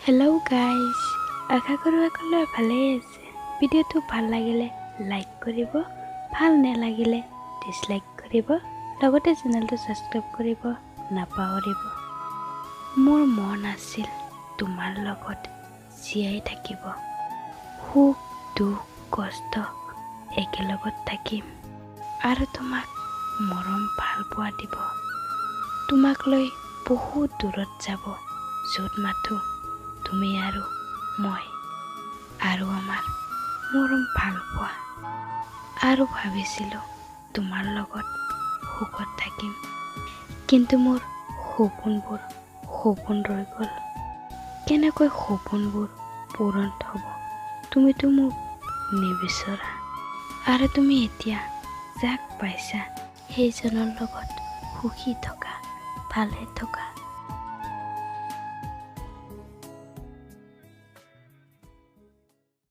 Hello' guys, আশা কৰোঁ সকলোৱে ভালেই আছে। ভিডিঅ'টো ভাল লাগিলে লাইক কৰিব, ভাল নালাগিলে ডিছলাইক কৰিব, লগতে চেনেলটো ছাবস্ক্ৰাইব কৰিব নাপাহৰিব। মোৰ মন আছিল তোমাৰ লগত জীয়াই থাকিব, সুখ দুখ কষ্ট একেলগত থাকিম আৰু তোমাক মৰম ভাল পোৱা দিব। তোমাক লৈ বহুত দূৰত যাব, য'ত মাথো তুমি আৰু মই আৰু আমাৰ মৰম ভাল পোৱা। আৰু ভাবিছিলোঁ তোমাৰ লগত সুখত থাকিম, কিন্তু মোৰ সপোনবোৰ সপোন ৰৈ গ'ল। কেনেকৈ সপোনবোৰ পূৰণ হ'ব তুমিতো মোক নিবিচৰা। আৰু তুমি এতিয়া যাক পাইছা সেইজনৰ লগত সুখী থকা, ভালে থকা।